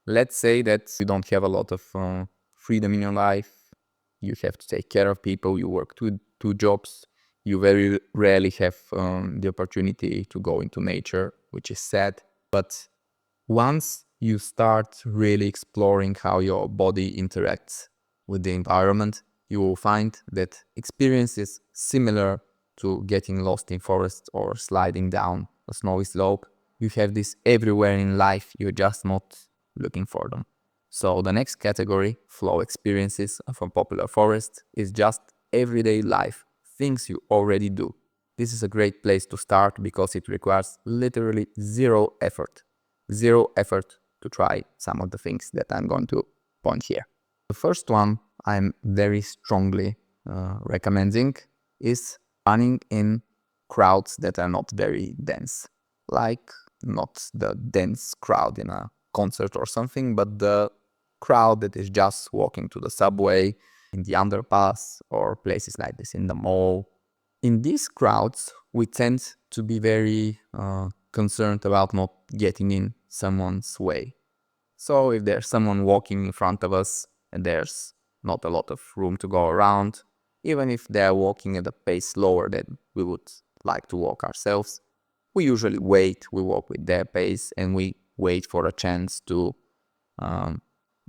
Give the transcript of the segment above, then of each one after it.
Let's say that you don't have a lot of freedom in your life. You have to take care of people. You work two jobs. You very rarely have the opportunity to go into nature, which is sad. But once you start really exploring how your body interacts with the environment, you will find that experiences similar to getting lost in forest or sliding down a snowy slope, you have this everywhere in life, you're just not looking for them. So the next category, flow experiences from popular forest, is just everyday life, things you already do. This is a great place to start because it requires literally zero effort to try some of the things that I'm going to point here. The first one I'm very strongly recommending is running in crowds that are not very dense, like not the dense crowd in a concert or something, but the crowd that is just walking to the subway, in the underpass, or places like this in the mall. In these crowds, we tend to be very concerned about not getting in someone's way. So if there's someone walking in front of us and there's not a lot of room to go around, even if they're walking at a pace slower than we would like to walk ourselves, we usually wait, we walk with their pace, and we wait for a chance to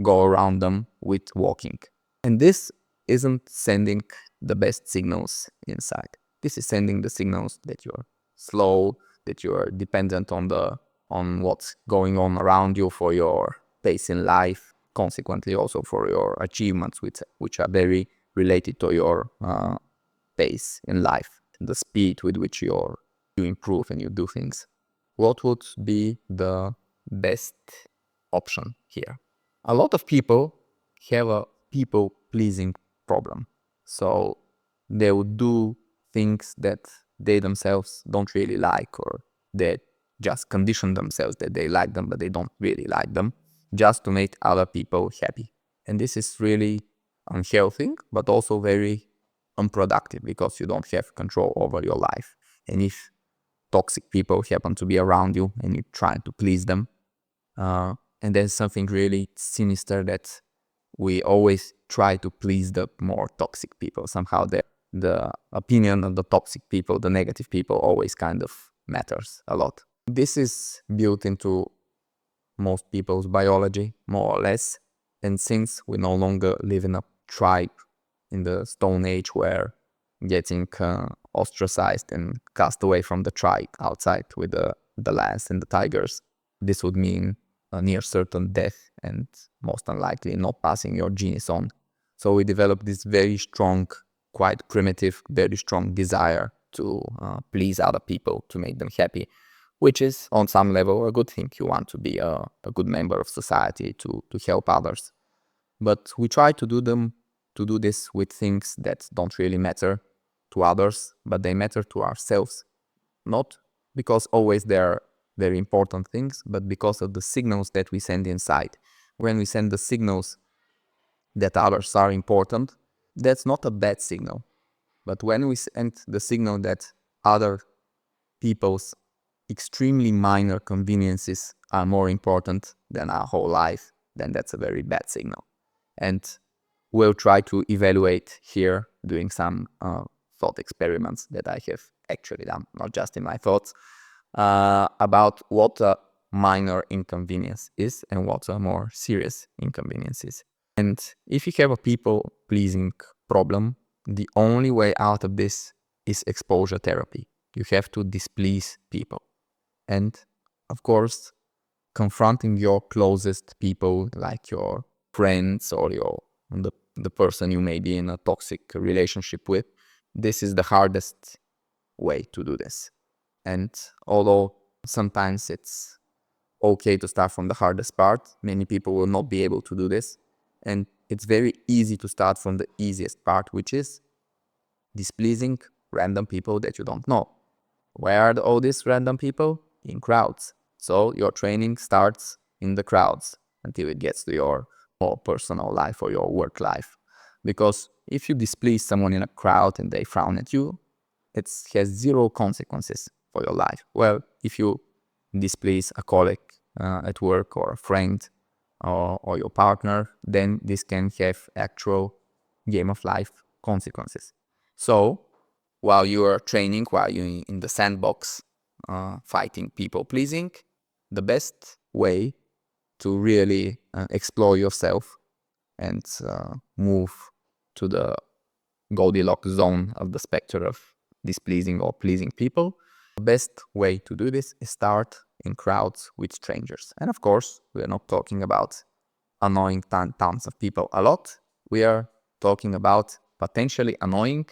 go around them with walking. And this isn't sending the best signals inside. This is sending the signals that you're slow, that you're dependent on what's going on around you for your pace in life, consequently also for your achievements, which are very related to your pace in life, the speed with which you improve and you do things. What would be the best option here? A lot of people have a people-pleasing problem. So they would do things that they themselves don't really like, or they just condition themselves that they like them, but they don't really like them, just to make other people happy. And this is really unhealthy, but also very unproductive because you don't have control over your life. And if toxic people happen to be around you and you try to please them, and there's something really sinister that we always try to please the more toxic people. Somehow the opinion of the toxic people, the negative people, always kind of matters a lot. This is built into most people's biology, more or less. And since we no longer live in a tribe in the Stone Age where getting ostracized and cast away from the tribe outside with the lions and the tigers, this would mean a near certain death and most unlikely not passing your genes on. So we develop this very strong, quite primitive, very strong desire to please other people, to make them happy, which is on some level a good thing. You want to be a good member of society, to help others. But we try to do this with things that don't really matter to others, but they matter to ourselves. Not because always they're very important things, but because of the signals that we send inside. When we send the signals that others are important, that's not a bad signal. But when we send the signal that other people's extremely minor conveniences are more important than our whole life, then that's a very bad signal. And we'll try to evaluate here, doing some thought experiments that I have actually done, not just in my thoughts, about what a minor inconvenience is and what a more serious inconvenience is. And if you have a people-pleasing problem, the only way out of this is exposure therapy. You have to displease people. And of course, confronting your closest people, like your friends or the person you may be in a toxic relationship with, this is the hardest way to do this. And although sometimes it's okay to start from the hardest part, many people will not be able to do this. And it's very easy to start from the easiest part, which is displeasing random people that you don't know. Where are all these random people? In crowds. So your training starts in the crowds until it gets to your more personal life or your work life. Because if you displease someone in a crowd and they frown at you, it has zero consequences for your life. Well, if you displease a colleague at work or a friend or your partner, then this can have actual game of life consequences. So while you are training, while you're in the sandbox fighting people pleasing, the best way to really explore yourself and move to the Goldilocks zone of the spectrum of displeasing or pleasing people, the best way to do this is start in crowds with strangers. And of course, we are not talking about annoying tons of people a lot. We are talking about potentially annoying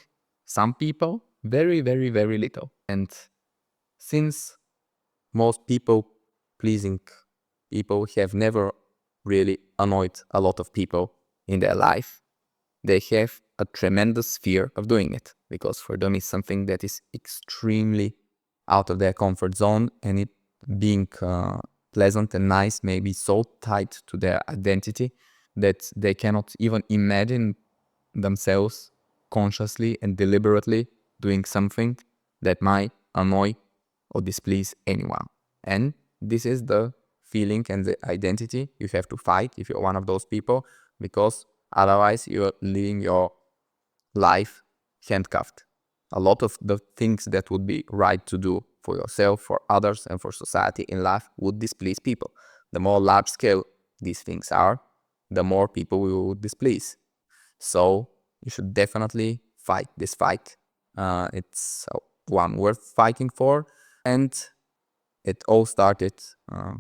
some people very, very, very little. And since most people pleasing people have never really annoyed a lot of people in their life, they have a tremendous fear of doing it, because for them it's something that is extremely out of their comfort zone, and it being pleasant and nice may be so tied to their identity that they cannot even imagine themselves consciously and deliberately doing something that might annoy or displease anyone. And this is the feeling and the identity you have to fight if you're one of those people, because otherwise you're living your life handcuffed. A lot of the things that would be right to do for yourself, for others, and for society in life would displease people. The more large scale these things are, the more people you would displease. So you should definitely fight this fight. It's one worth fighting for. And it all started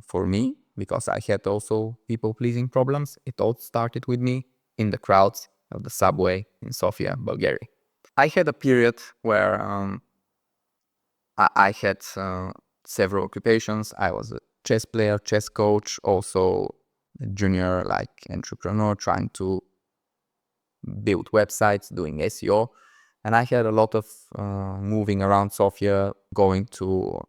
for me because I had also people-pleasing problems. It all started with me in the crowds of the subway in Sofia, Bulgaria. I had a period where I had several occupations. I was a chess player, chess coach, also a junior entrepreneur trying to build websites, doing SEO. And I had a lot of moving around Sofia, going to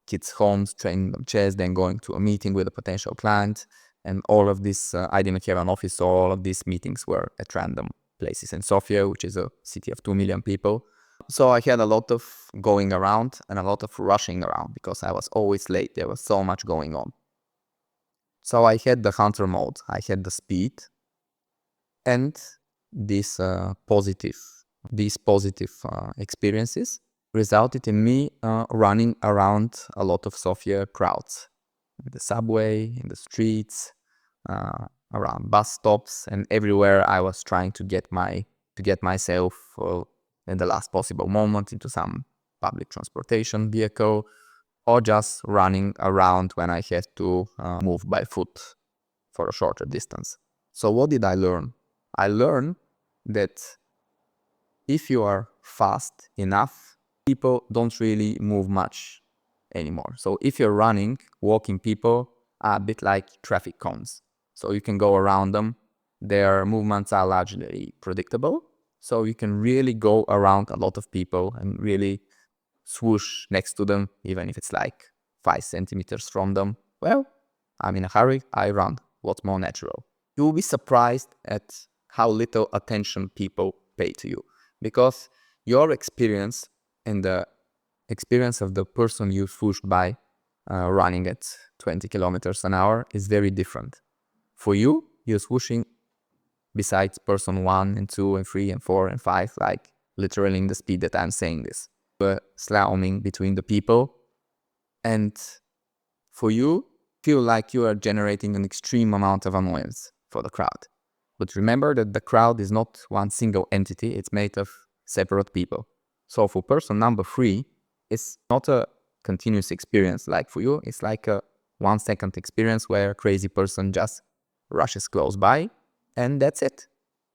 kids' homes, training them chess, then going to a meeting with a potential client. And all of this, I didn't have an office, so all of these meetings were at random places in Sofia, which is a city of 2 million people. So I had a lot of going around and a lot of rushing around because I was always late. There was so much going on. So I had the hunter mode, I had the speed, and these positive experiences resulted in me running around a lot of Sofia crowds, in the subway, in the streets, around bus stops, and everywhere I was trying to get myself in the last possible moment into some public transportation vehicle, or just running around when I had to move by foot for a shorter distance. So what did I learn? I learned that if you are fast enough, people don't really move much anymore. So if you're running, walking people are a bit like traffic cones. So you can go around them. Their movements are largely predictable. So you can really go around a lot of people and really swoosh next to them, even if it's like 5 centimeters from them. Well, I'm in a hurry, I run. What's more natural? You will be surprised at how little attention people pay to you, because your experience and the experience of the person you swooshed by running at 20 kilometers an hour is very different. For you, you're swooshing besides person 1 and 2 and 3 and 4 and 5, like literally in the speed that I'm saying this. But slaloming between the people, and for you, feel like you are generating an extreme amount of annoyance for the crowd. But remember that the crowd is not one single entity, it's made of separate people. So for person number 3, it's not a continuous experience like for you, it's like a 1 second experience where a crazy person just rushes close by, and that's it.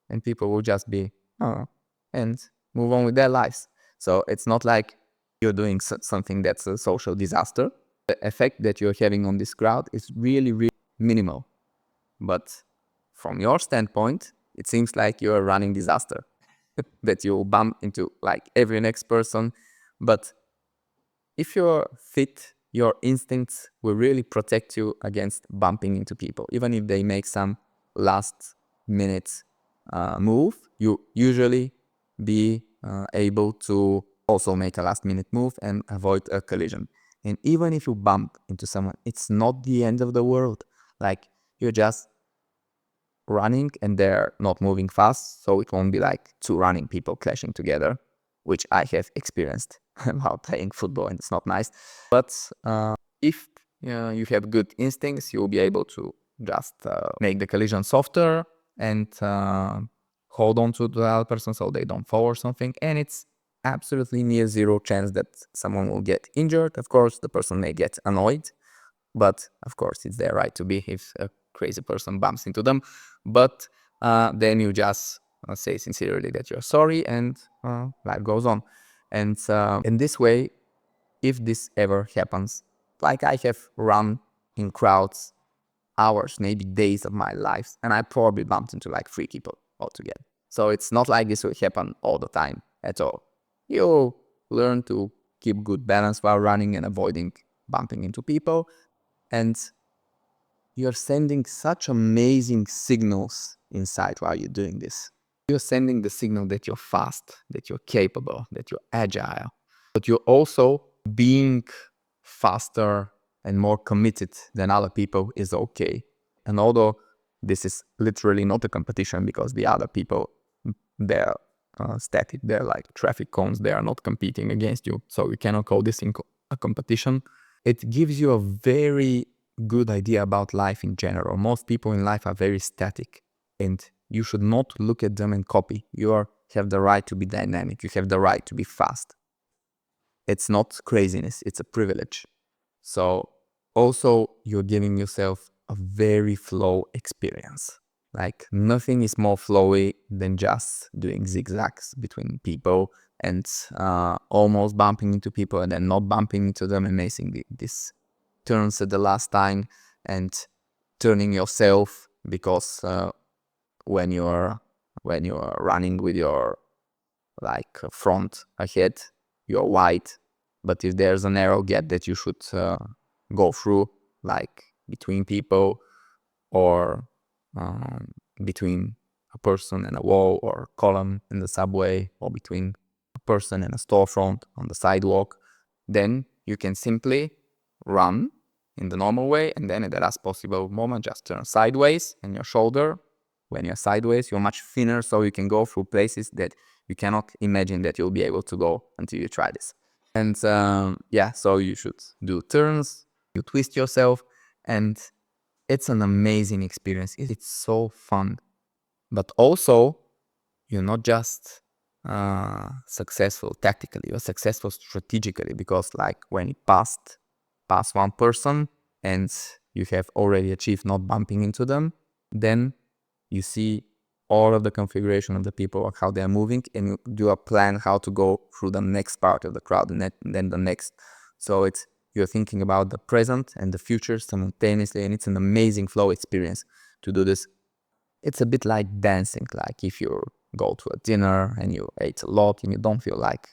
And people will just be, oh, and move on with their lives. So it's not like you're doing something that's a social disaster. The effect that you're having on this crowd is really, really minimal. But from your standpoint, it seems like you're a running disaster, that you bump into like every next person. But if you're fit, your instincts will really protect you against bumping into people. Even if they make some last minute move, you usually be able to also make a last minute move and avoid a collision. And even if you bump into someone, it's not the end of the world. Like, you're just running and they're not moving fast, so it won't be like two running people clashing together, which I have experienced while playing football, and it's not nice. But if you have good instincts, you'll be able to just make the collision softer and hold on to the other person so they don't fall or something. And it's absolutely near zero chance that someone will get injured. Of course, the person may get annoyed, but of course it's their right to be if a crazy person bumps into them. But then you just say sincerely that you're sorry, and life goes on. And in this way, if this ever happens, like I have run in crowds hours, maybe days of my life, and I probably bumped into like 3 people altogether. So it's not like this will happen all the time at all. You learn to keep good balance while running and avoiding bumping into people, and you're sending such amazing signals inside while you're doing this. You're sending the signal that you're fast, that you're capable, that you're agile, but you're also being faster and more committed than other people is okay. And although this is literally not a competition, because the other people, they're static, they're like traffic cones, they are not competing against you, so you cannot call this a competition. It gives you a very good idea about life in general. Most people in life are very static, and you should not look at them and copy. You have the right to be dynamic. You have the right to be fast. It's not craziness, it's a privilege. So also you're giving yourself a very flow experience. Like nothing is more flowy than just doing zigzags between people and almost bumping into people and then not bumping into them and making these turns at the last time and turning yourself, because when you're running with your like front ahead, you're wide, but if there's a narrow gap that you should go through, like between people or between a person and a wall or a column in the subway or between a person and a storefront on the sidewalk, then you can simply run in the normal way, and then at the last possible moment just turn sideways, and your shoulder, when you're sideways, you're much thinner, so you can go through places that you cannot imagine that you'll be able to go until you try this. And yeah, so you should do turns, you twist yourself, and it's an amazing experience. It's so fun. But also, you're not just successful tactically, you're successful strategically, because like when you pass one person and you have already achieved not bumping into them, then you see all of the configuration of the people or how they're moving, and you do a plan how to go through the next part of the crowd and then the next. So you're thinking about the present and the future simultaneously, and it's an amazing flow experience to do this. It's a bit like dancing, like if you go to a dinner and you ate a lot and you don't feel like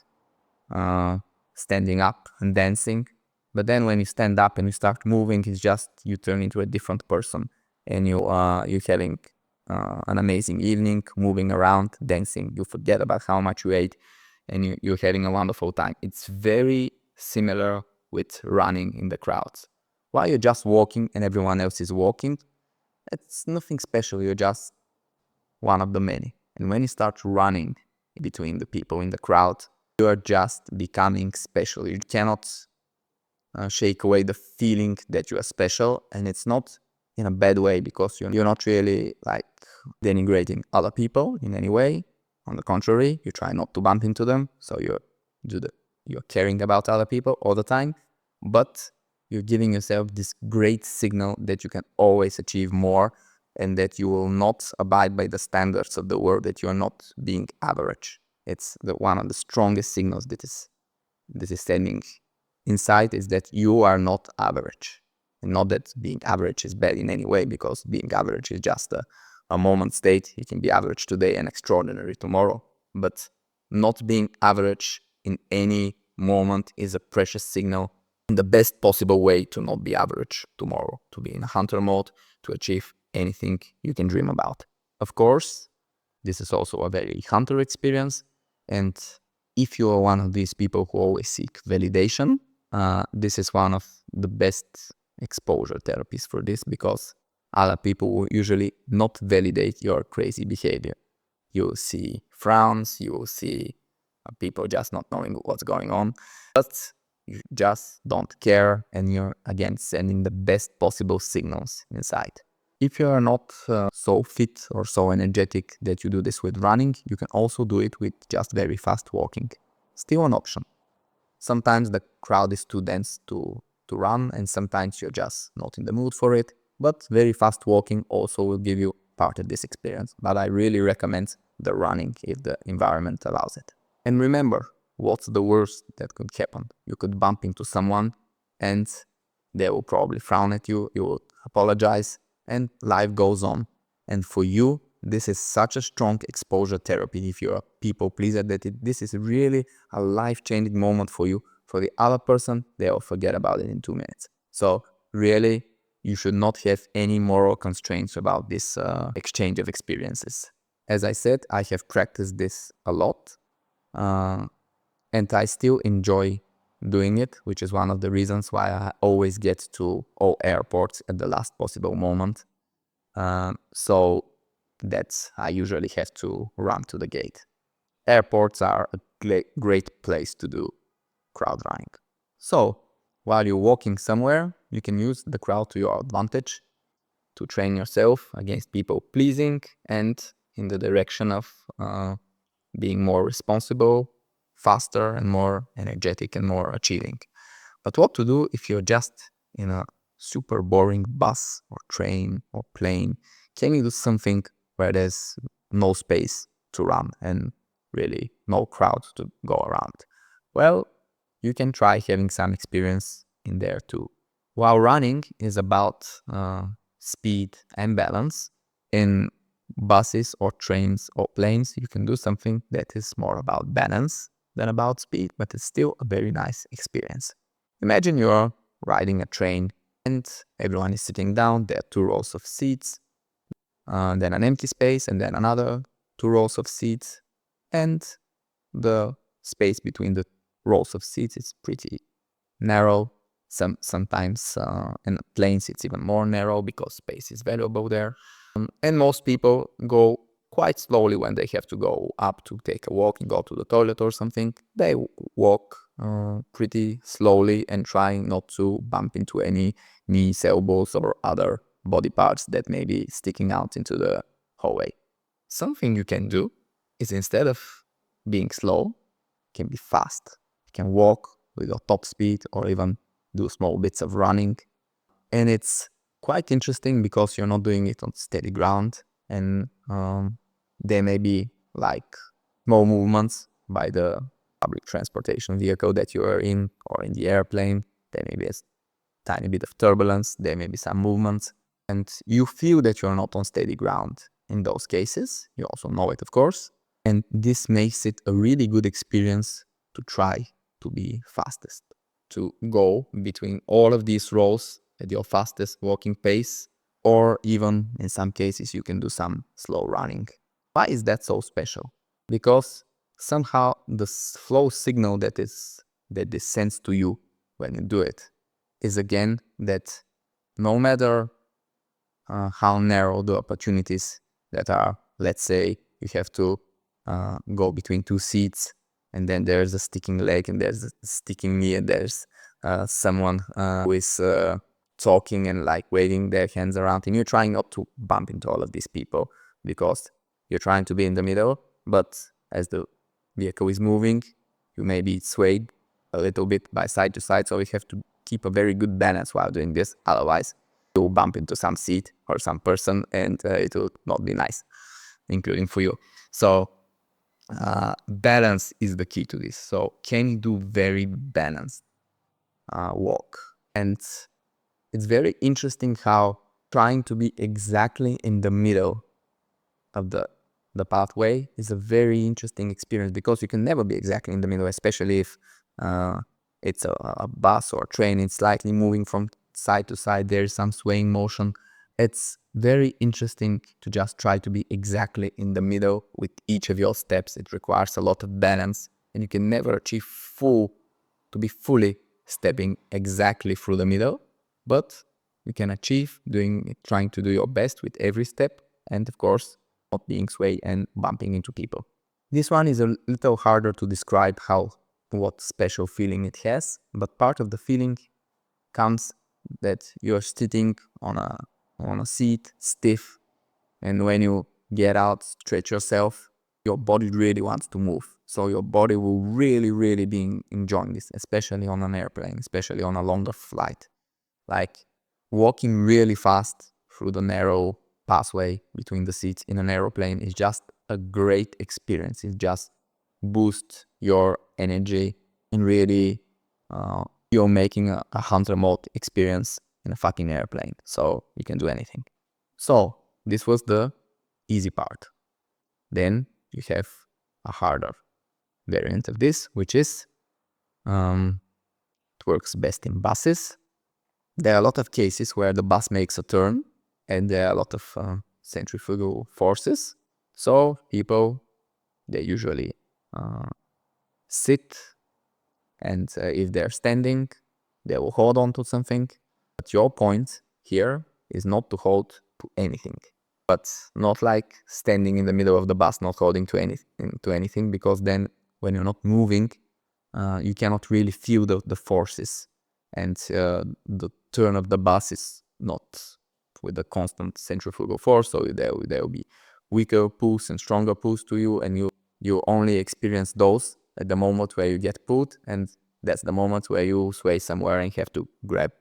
standing up and dancing, but then when you stand up and you start moving, it's just you turn into a different person, and you're having an amazing evening, moving around, dancing. You forget about how much you ate, and you're having a wonderful time. It's very similar with running in the crowds. While you're just walking and everyone else is walking, it's nothing special. You're just one of the many. And when you start running between the people in the crowd, you are just becoming special. You cannot shake away the feeling that you are special, and it's not in a bad way, because you're not really like denigrating other people in any way. On the contrary, you try not to bump into them, so you're caring about other people all the time, but you're giving yourself this great signal that you can always achieve more, and that you will not abide by the standards of the world, that you are not being average. It's one of the strongest signals that is sending inside, is that you are not average. And not that being average is bad in any way, because being average is just a moment state. You can be average today and extraordinary tomorrow. But not being average in any moment is a precious signal, the best possible way to not be average tomorrow, to be in hunter mode, to achieve anything you can dream about. Of course, this is also a very hunter experience, and if you are one of these people who always seek validation, this is one of the best exposure therapies for this, because other people will usually not validate your crazy behavior. You will see frowns, you will see people just not knowing what's going on, but you just don't care, and you're again sending the best possible signals inside. If you are not so fit or so energetic that you do this with running, you can also do it with just very fast walking. Still an option. Sometimes the crowd is too dense to run, and sometimes you're just not in the mood for it. But very fast walking also will give you part of this experience. But I really recommend the running if the environment allows it. And remember, what's the worst that could happen? You could bump into someone and they will probably frown at you, you will apologize, and life goes on. And for you, this is such a strong exposure therapy. If you're a people pleaser, this is really a life-changing moment for you. For the other person, they'll forget about it in 2 minutes. So really, you should not have any moral constraints about this exchange of experiences. As I said, I have practiced this a lot, and I still enjoy doing it, which is one of the reasons why I always get to all airports at the last possible moment. So that's I usually have to run to the gate. Airports are a great place to do crowd running. So while you're walking somewhere, you can use the crowd to your advantage to train yourself against people pleasing and in the direction of being more responsible, faster, and more energetic and more achieving. But what to do if you're just in a super boring bus or train or plane? Can you do something where there's no space to run and really no crowd to go around? Well, you can try having some experience in there too. While running is about speed and balance, in buses or trains or planes, you can do something that is more about balance than about speed, but it's still a very nice experience. Imagine you're riding a train and everyone is sitting down. There are 2 rows of seats, then an empty space, and then another 2 rows of seats. And the space between the rows of seats is pretty narrow. Sometimes in planes it's even more narrow because space is valuable there. And most people go quite slowly when they have to go up to take a walk and go to the toilet or something. They walk pretty slowly and trying not to bump into any knees, elbows, or other body parts that may be sticking out into the hallway. Something you can do is, instead of being slow, you can be fast. You can walk with your top speed or even do small bits of running. And it's quite interesting because you're not doing it on steady ground, and there may be like small movements by the public transportation vehicle that you are in or in the airplane. There may be a tiny bit of turbulence, there may be some movements, and you feel that you're not on steady ground in those cases. You also know it, of course, and this makes it a really good experience to try to be fastest, to go between all of these rows at your fastest walking pace, or even in some cases you can do some slow running. Why is that so special? Because somehow the flow signal that this sends to you when you do it is again that no matter how narrow the opportunities that are, let's say you have to go between 2 seats, and then there's a sticking leg and there's a sticking knee, and there's someone who is talking and like waving their hands around, and you're trying not to bump into all of these people because you're trying to be in the middle. But as the vehicle is moving, you may be swayed a little bit by side to side, so you have to keep a very good balance while doing this. Otherwise you'll bump into some seat or some person, and it will not be nice, including for you. So balance is the key to this. So can you do very balanced walk? And it's very interesting how trying to be exactly in the middle of the pathway is a very interesting experience, because you can never be exactly in the middle, especially if it's a bus or a train. It's slightly moving from side to side. There's some swaying motion. It's very interesting to just try to be exactly in the middle with each of your steps. It requires a lot of balance, and you can never achieve to be fully stepping exactly through the middle. But you can achieve trying to do your best with every step, and of course not being swayed and bumping into people. This one is a little harder to describe what special feeling it has, but part of the feeling comes that you're sitting on a seat stiff, and when you get out, stretch yourself, your body really wants to move. So your body will really be enjoying this, especially on an airplane, especially on a longer flight. Like walking really fast through the narrow pathway between the seats in an aeroplane is just a great experience. It just boosts your energy, and really you're making a hunter mode experience in a fucking airplane. So you can do anything. So this was the easy part. Then you have a harder variant of this, which is it works best in buses. There are a lot of cases where the bus makes a turn and there are a lot of centrifugal forces. So people, they usually sit, and if they're standing, they will hold on to something. But your point here is not to hold to anything, but not like standing in the middle of the bus, not holding to anything, because then when you're not moving, you cannot really feel the forces, and the turn of the bus is not with a constant centrifugal force, so there will be weaker pulls and stronger pulls to you, and you only experience those at the moment where you get pulled, and that's the moment where you sway somewhere and have to grab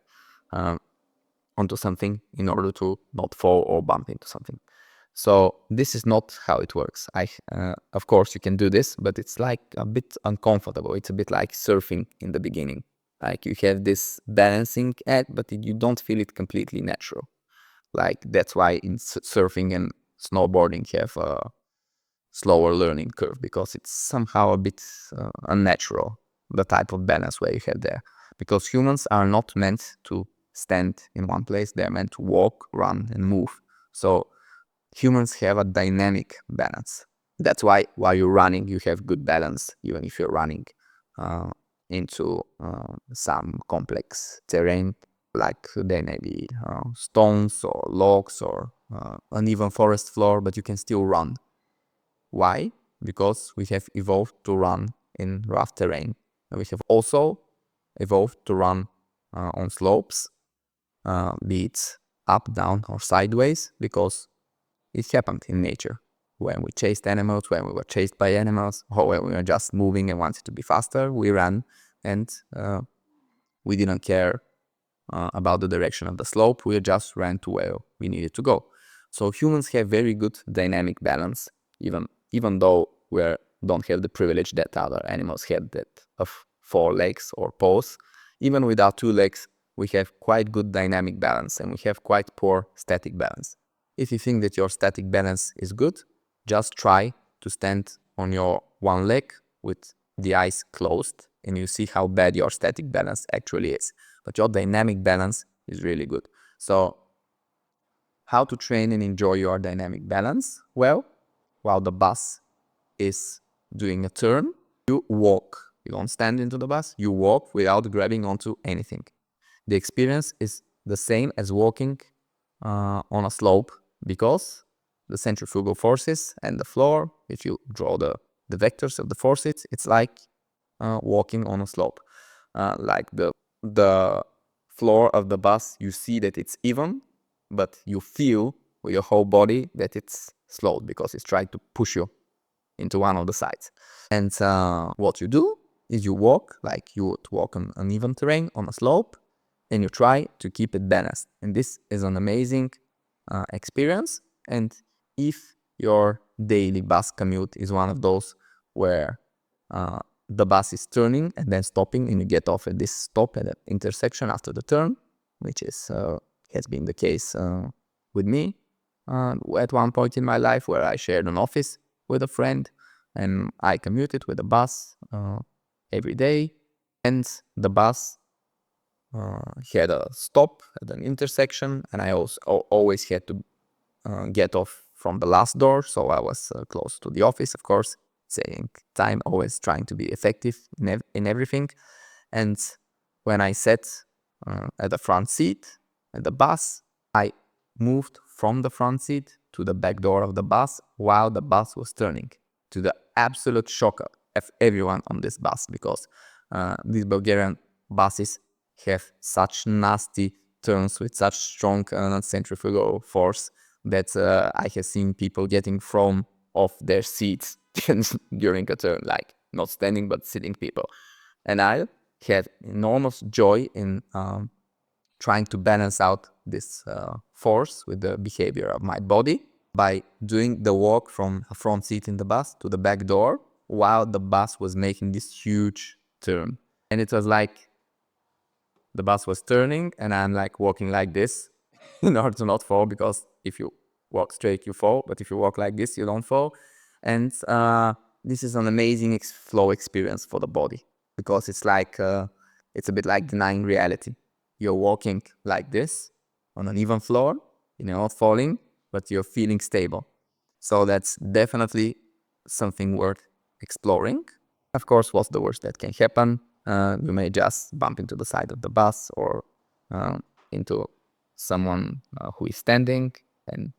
onto something in order to not fall or bump into something. So this is not how it works. Of course you can do this, but it's like a bit uncomfortable. It's a bit like surfing in the beginning. Like you have this balancing act, but you don't feel it completely natural. Like that's why in surfing and snowboarding you have a slower learning curve, because it's somehow a bit unnatural, the type of balance where you have there. Because humans are not meant to stand in one place. They're meant to walk, run, and move. So humans have a dynamic balance. That's why while you're running, you have good balance, even if you're running into some complex terrain, like there may be stones or logs or uneven forest floor, but you can still run. Why? Because we have evolved to run in rough terrain. And we have also evolved to run on slopes, be it up, down, or sideways, because it happened in nature. When we chased animals, when we were chased by animals, or when we were just moving and wanted to be faster, we ran, and we didn't care about the direction of the slope. We just ran to where we needed to go. So humans have very good dynamic balance, even though we don't have the privilege that other animals have, that of 4 legs or paws. Even with our 2 legs, we have quite good dynamic balance, and we have quite poor static balance. If you think that your static balance is good, just try to stand on your 1 leg with the eyes closed, and you see how bad your static balance actually is. But your dynamic balance is really good. So how to train and enjoy your dynamic balance? Well, while the bus is doing a turn, you walk. You don't stand into the bus, you walk without grabbing onto anything. The experience is the same as walking on a slope, because the centrifugal forces and the floor, if you draw the vectors of the forces, it's like walking on a slope. Like the floor of the bus, you see that it's even, but you feel with your whole body that it's slowed, because it's trying to push you into one of the sides. And what you do is you walk like you would walk on uneven terrain on a slope, and you try to keep it balanced. And this is an amazing experience. And if your daily bus commute is one of those where the bus is turning and then stopping, and you get off at this stop at an intersection after the turn, which is has been the case with me at one point in my life, where I shared an office with a friend, and I commuted with a bus every day, and the bus had a stop at an intersection, and I also always had to get off from the last door, so I was close to the office, of course, saving time, always trying to be effective in everything. And when I sat at the front seat, the bus, I moved from the front seat to the back door of the bus while the bus was turning, to the absolute shock of everyone on this bus, because these Bulgarian buses have such nasty turns with such strong centrifugal force that I have seen people getting thrown off their seats during a turn, like not standing but sitting people. And I had enormous joy in trying to balance out this force with the behavior of my body by doing the walk from a front seat in the bus to the back door while the bus was making this huge turn. And it was like the bus was turning and I'm like walking like this in order to not fall, because if you walk straight you fall, but if you walk like this you don't fall. And this is an amazing flow experience for the body, because it's like it's a bit like denying reality. You're walking like this on an even floor, you're not falling, but you're feeling stable. So that's definitely something worth exploring. Of course, what's the worst that can happen? You may just bump into the side of the bus or into someone who is standing and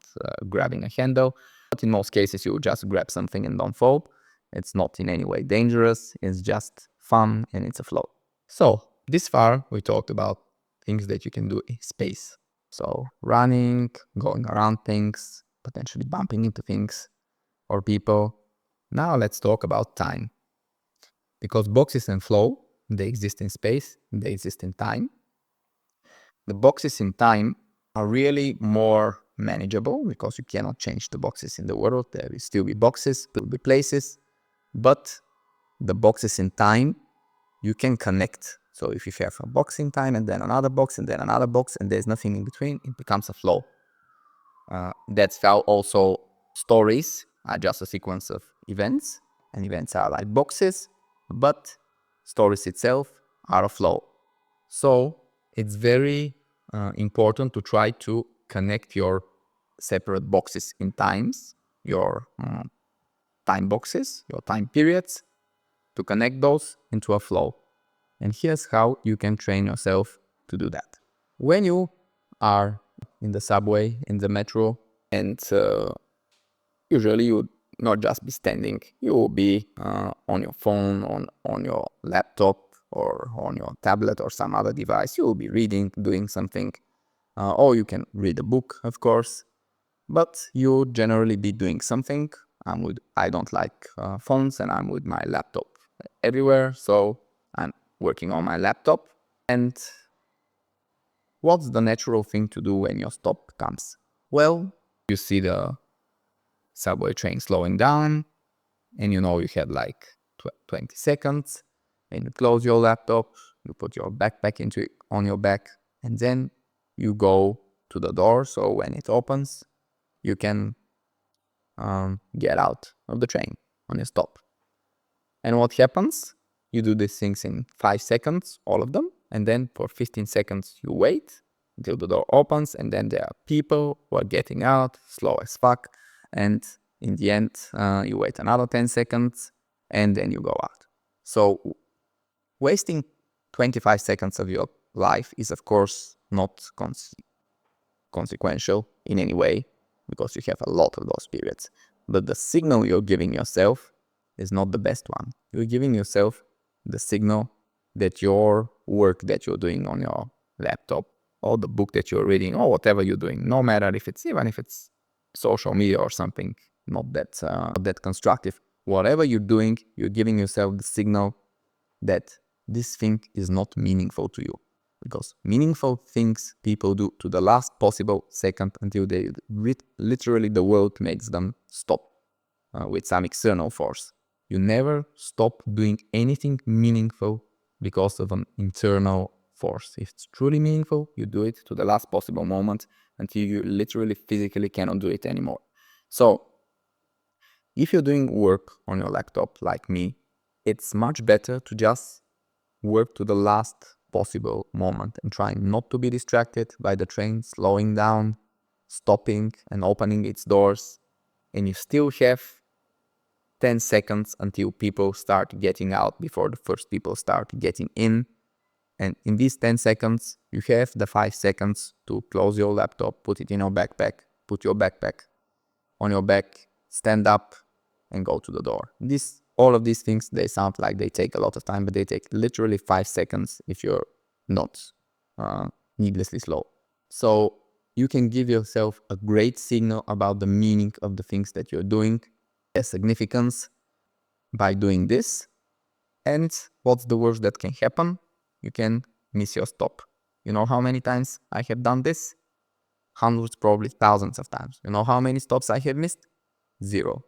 grabbing a handle. But in most cases, you just grab something and don't fall. It's not in any way dangerous. It's just fun and it's a flow. So this far, we talked about things that you can do in space. So running, going around things, potentially bumping into things or people. Now let's talk about time. Because boxes and flow, they exist in space, they exist in time. The boxes in time are really more manageable because you cannot change the boxes in the world. There will still be boxes, there will be places, but the boxes in time, you can connect. So if you have a box in time and then another box and then another box and there's nothing in between, it becomes a flow. That's how also stories are just a sequence of events, and events are like boxes, but stories itself are a flow. So it's very important to try to connect your separate boxes in times, your time boxes, your time periods, to connect those into a flow. And here's how you can train yourself to do that. When you are in the subway, in the metro, and usually you would not just be standing, you will be on your phone, on your laptop, or on your tablet or some other device. You will be reading, doing something, or you can read a book, of course, but you generally be doing something. I don't like phones, and I'm with my laptop everywhere, so I'm working on my laptop. And what's the natural thing to do when your stop comes? Well, you see the subway train slowing down, and you know you had like 20 seconds, and you close your laptop, you put your backpack on your back, and then you go to the door, so when it opens, you can get out of the train on your stop. And what happens? You do these things in 5 seconds, all of them, and then for 15 seconds you wait until the door opens, and then there are people who are getting out, slow as fuck, and in the end you wait another 10 seconds, and then you go out. So wasting 25 seconds of your life is of course not consequential in any way, because you have a lot of those periods. But the signal you're giving yourself is not the best one. You're giving yourself the signal that your work that you're doing on your laptop, or the book that you're reading, or whatever you're doing, no matter if it's even if it's social media or something not that constructive, whatever you're doing, you're giving yourself the signal that this thing is not meaningful to you. Because meaningful things people do to the last possible second until they literally the world makes them stop with some external force. You never stop doing anything meaningful because of an internal force. If it's truly meaningful, you do it to the last possible moment until you literally physically cannot do it anymore. So if you're doing work on your laptop like me, it's much better to just work to the last possible moment and try not to be distracted by the train slowing down, stopping and opening its doors, and you still have 10 seconds until people start getting out before the first people start getting in. And in these 10 seconds, you have the 5 seconds to close your laptop, put it in your backpack, put your backpack on your back, stand up, and go to the door. All of these things, they sound like they take a lot of time, but they take literally 5 seconds if you're not needlessly slow. So you can give yourself a great signal about the meaning of the things that you're doing, their significance by doing this. And what's the worst that can happen? You can miss your stop. You know how many times I have done this? Hundreds, probably thousands of times. You know how many stops I have missed? 0.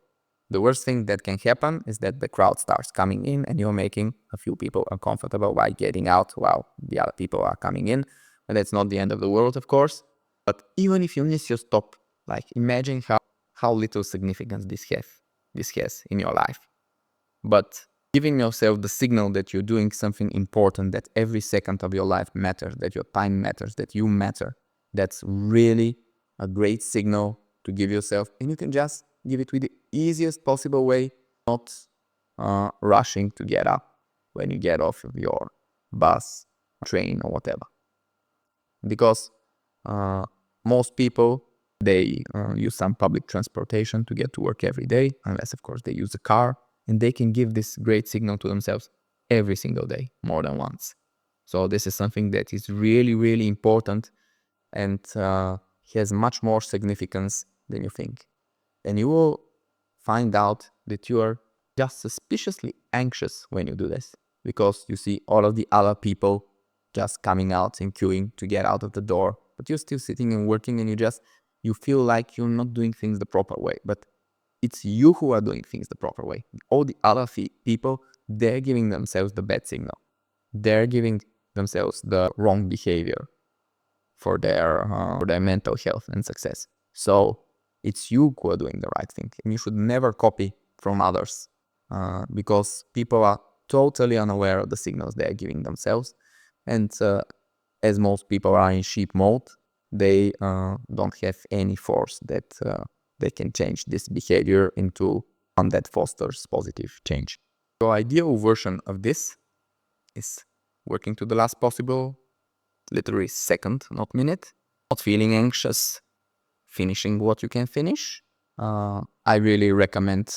The worst thing that can happen is that the crowd starts coming in and you're making a few people uncomfortable by getting out while the other people are coming in. And that's not the end of the world, of course. But even if you miss your stop, like imagine how little significance this has in your life. But giving yourself the signal that you're doing something important, that every second of your life matters, that your time matters, that you matter, that's really a great signal to give yourself. And you can just give it with the easiest possible way, not rushing to get up when you get off of your bus, train, or whatever. Because most people, they use some public transportation to get to work every day, unless of course they use a car, and they can give this great signal to themselves every single day, more than once. So this is something that is really, really important and has much more significance than you think. And you will find out that you are just suspiciously anxious when you do this, because you see all of the other people just coming out and queuing to get out of the door, but you're still sitting and working, and you feel like you're not doing things the proper way. But it's you who are doing things the proper way. All the other people, they're giving themselves the bad signal. They're giving themselves the wrong behavior for their mental health and success. So it's you who are doing the right thing, and you should never copy from others because people are totally unaware of the signals they are giving themselves. And as most people are in sheep mode, they don't have any force that they can change this behavior into one that fosters positive change. The ideal version of this is working to the last possible, literally second, not minute, not feeling anxious, finishing what you can finish. I really recommend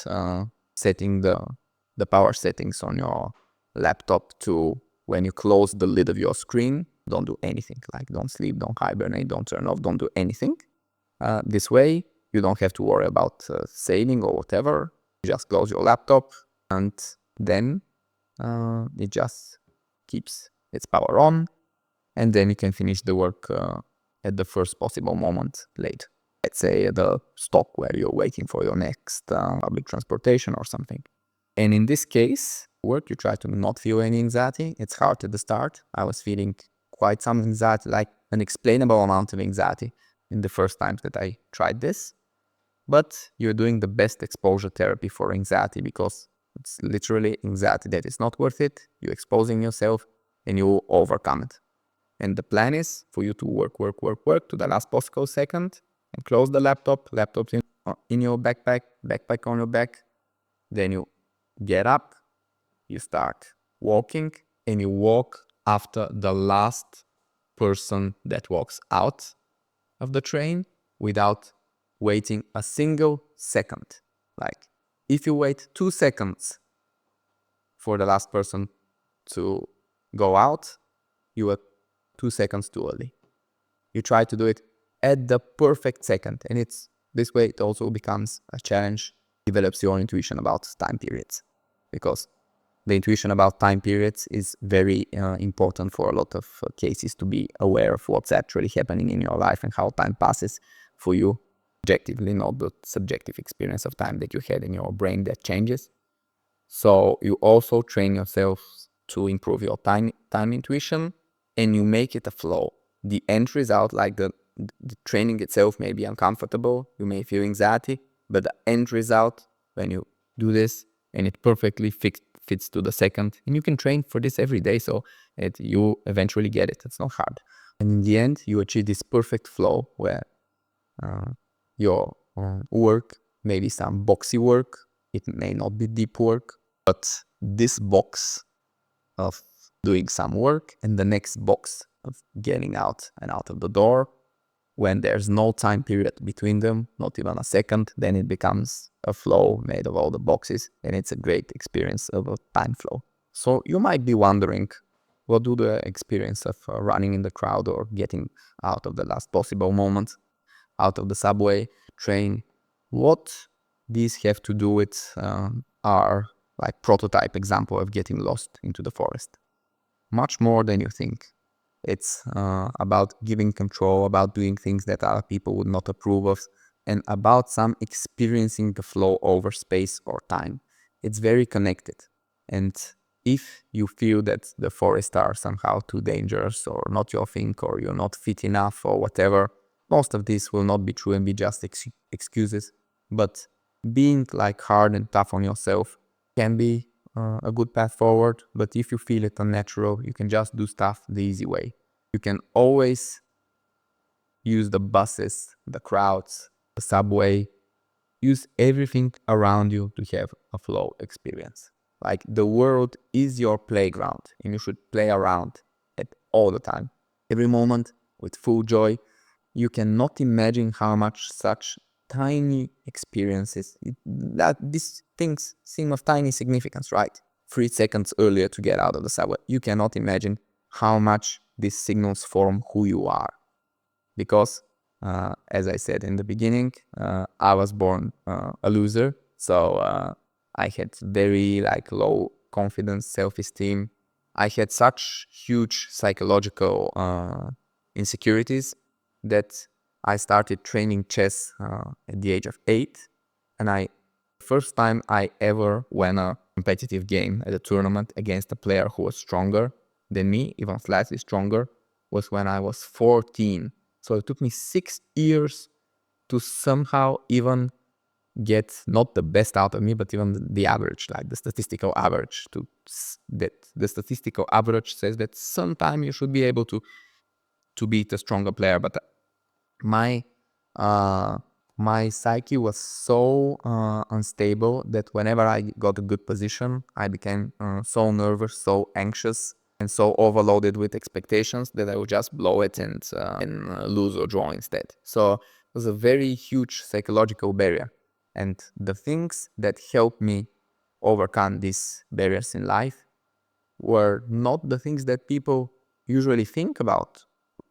setting the power settings on your laptop to when you close the lid of your screen, don't do anything, like don't sleep, don't hibernate, don't turn off, don't do anything. This way, you don't have to worry about saving or whatever. You just close your laptop and then it just keeps its power on, and then you can finish the work at the first possible moment late. Let's say at the stop where you're waiting for your next public transportation or something. And in this case, work, you try to not feel any anxiety. It's hard at the start. I was feeling quite some anxiety, like an explainable amount of anxiety in the first times that I tried this. But you're doing the best exposure therapy for anxiety, because it's literally anxiety that is not worth it. You're exposing yourself and you will overcome it. And the plan is for you to work to the last possible second and close the laptop's in your backpack on your back. Then you get up, you start walking, and you walk after the last person that walks out of the train without waiting a single second. Like if you wait 2 seconds for the last person to go out, you are 2 seconds too early. You try to do it at the perfect second, and it's this way it also becomes a challenge, develops your intuition about time periods, because the intuition about time periods is very important for a lot of cases, to be aware of what's actually happening in your life and how time passes for you objectively, not the subjective experience of time that you had in your brain that changes. So you also train yourself to improve your time intuition, and you make it a flow. The end result, like the training itself may be uncomfortable, you may feel anxiety, but the end result, when you do this and it perfectly fits to the second, and you can train for this every day, so you eventually get it. It's not hard. And in the end, you achieve this perfect flow where your work, maybe some boxy work, it may not be deep work, but this box of doing some work, and the next box of getting out and out of the door. When there's no time period between them, not even a second, then it becomes a flow made of all the boxes, and it's a great experience of a time flow. So you might be wondering, what do the experience of running in the crowd or getting out of the last possible moment, out of the subway, train, what these have to do with our like prototype example of getting lost into the forest? Much more than you think. It's about giving control, about doing things that other people would not approve of, and about some experiencing the flow over space or time. It's very connected. And if you feel that the forests are somehow too dangerous or not your thing or you're not fit enough or whatever, most of this will not be true and be just excuses. But being like hard and tough on yourself can be a good path forward. But if you feel it unnatural, you can just do stuff the easy way. You can always use the buses, the crowds, the subway, use everything around you to have a flow experience. Like the world is your playground and you should play around it all the time. Every moment with full joy. You cannot imagine how much such tiny experiences, that these things seem of tiny significance, right? 3 seconds earlier to get out of the subway. You cannot imagine how much these signals form who you are. Because, as I said in the beginning, I was born a loser. So I had very low confidence, self-esteem. I had such huge psychological insecurities that I started training chess at the age of 8. And first time I ever won a competitive game at a tournament against a player who was stronger than me, even slightly stronger, was when I was 14. So it took me 6 years to somehow even get not the best out of me, but even the average, like the statistical average. That the statistical average says that sometime you should be able to beat a stronger player. But my my psyche was so unstable that whenever I got a good position, I became so nervous, so anxious, and so overloaded with expectations that I would just blow it and lose or draw instead. So it was a very huge psychological barrier. And the things that helped me overcome these barriers in life were not the things that people usually think about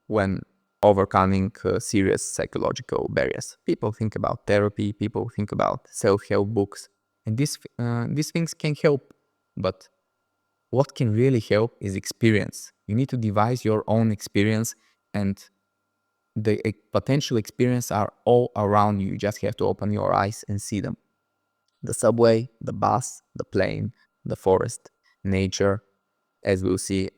when overcoming serious psychological barriers. People think about therapy, people think about self-help books, and these things can help. But what can really help is experience. You need to devise your own experience, and the potential experience are all around you. You just have to open your eyes and see them. The subway, the bus, the plane, the forest, nature, as we'll see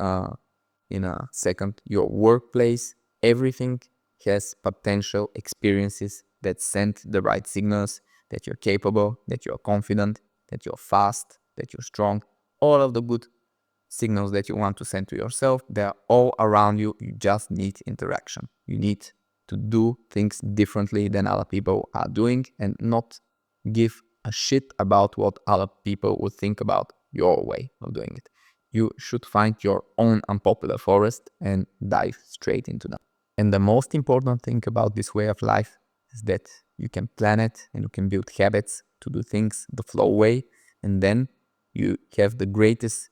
in a second, your workplace, everything has potential experiences that send the right signals that you're capable, that you're confident, that you're fast, that you're strong. All of the good signals that you want to send to yourself, they're all around you. You just need interaction. You need to do things differently than other people are doing and not give a shit about what other people would think about your way of doing it. You should find your own unpopular forest and dive straight into them. And the most important thing about this way of life is that you can plan it and you can build habits to do things the flow way. And then you have the greatest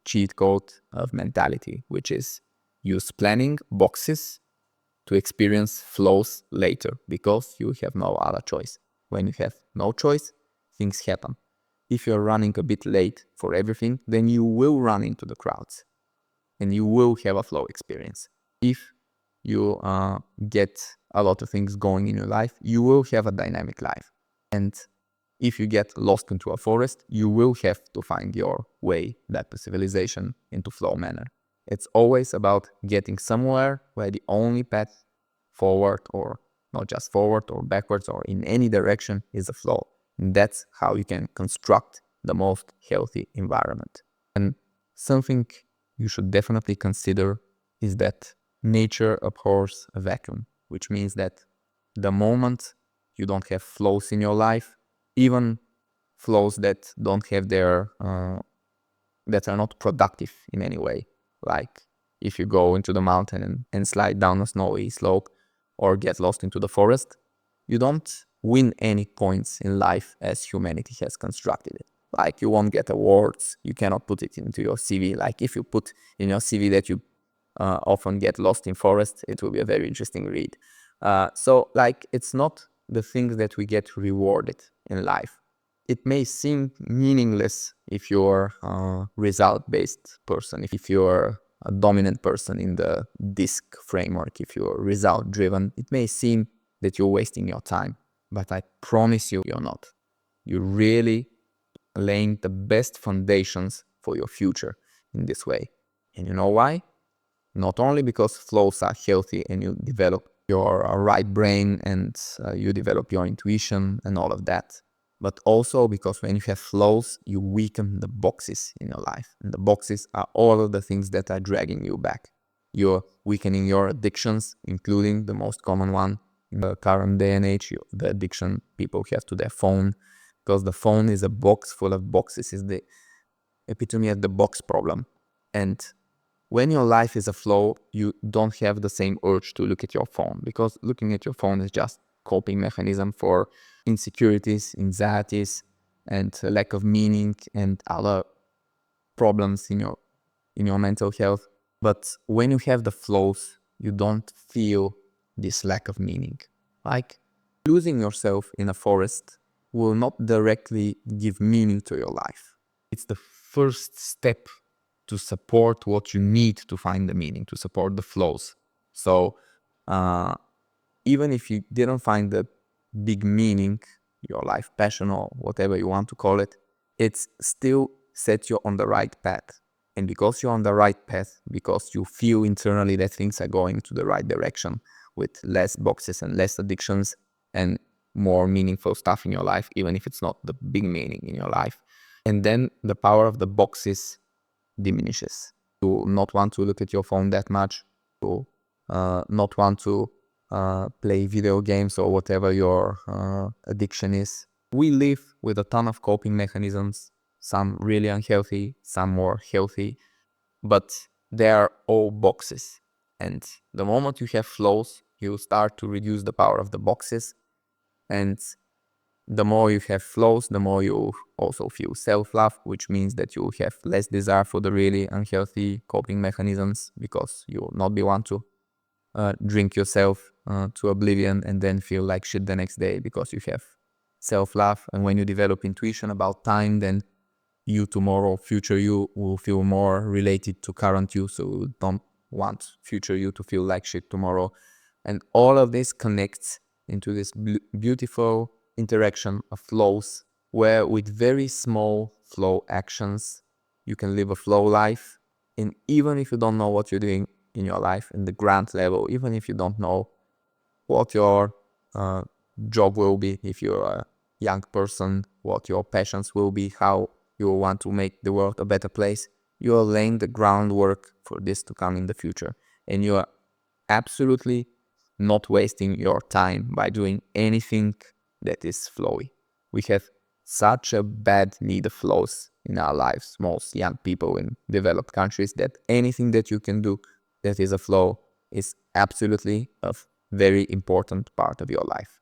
cheat code of mentality, which is use planning boxes to experience flows later because you have no other choice. When you have no choice, things happen. If you're running a bit late for everything, then you will run into the crowds and you will have a flow experience. If you get a lot of things going in your life, you will have a dynamic life. And if you get lost into a forest, you will have to find your way back to civilization into flow manner. It's always about getting somewhere where the only path forward, or not just forward or backwards or in any direction, is a flow. And that's how you can construct the most healthy environment. And something you should definitely consider is that nature abhors a vacuum, which means that the moment you don't have flows in your life, even flows that don't have that are not productive in any way, Like if you go into the mountain and slide down a snowy slope or get lost into the forest, you don't win any points in life as humanity has constructed it. Like you won't get awards, you cannot put it into your CV. Like if you put in your CV that you often get lost in forest, it will be a very interesting read. So like it's not the things that we get rewarded in life. It may seem meaningless if you're a result-based person, if you're a dominant person in the DISC framework, if you're result-driven, it may seem that you're wasting your time, but I promise you, you're not. You're really laying the best foundations for your future in this way. And you know why? Not only because flows are healthy and you develop your right brain and you develop your intuition and all of that, but also because when you have flows, you weaken the boxes in your life. And the boxes are all of the things that are dragging you back. You're weakening your addictions, including the most common one in the current day and age, the addiction people have to their phone, because the phone is a box full of boxes, is the epitome of the box problem. And when your life is a flow, you don't have the same urge to look at your phone, because looking at your phone is just coping mechanism for insecurities, anxieties, and lack of meaning and other problems in your mental health. But when you have the flows, you don't feel this lack of meaning. Like losing yourself in a forest will not directly give meaning to your life. It's the first step to support what you need to find the meaning, to support the flows. So even if you didn't find the big meaning, your life passion or whatever you want to call it, it's still set you on the right path. And because you're on the right path, because you feel internally that things are going to the right direction with less boxes and less addictions and more meaningful stuff in your life, even if it's not the big meaning in your life. And then the power of the boxes diminishes. You not want to look at your phone that much, to not want to play video games or whatever your addiction is. We live with a ton of coping mechanisms, some really unhealthy, some more healthy, but they are all boxes. And the moment you have flows, you start to reduce the power of the boxes. And the more you have flows, the more you also feel self-love, which means that you have less desire for the really unhealthy coping mechanisms, because you will not be one to drink yourself to oblivion and then feel like shit the next day, because you have self-love. And when you develop intuition about time, then you tomorrow, future you, will feel more related to current you, so you don't want future you to feel like shit tomorrow. And all of this connects into this beautiful interaction of flows, where with very small flow actions you can live a flow life. And even if you don't know what you're doing in your life in the grand level, even if you don't know what your job will be if you're a young person, what your passions will be, how you want to make the world a better place, you are laying the groundwork for this to come in the future. And you are absolutely not wasting your time by doing anything that is flowy. We have such a bad need of flows in our lives, most young people in developed countries, that anything that you can do that is a flow is absolutely a very important part of your life.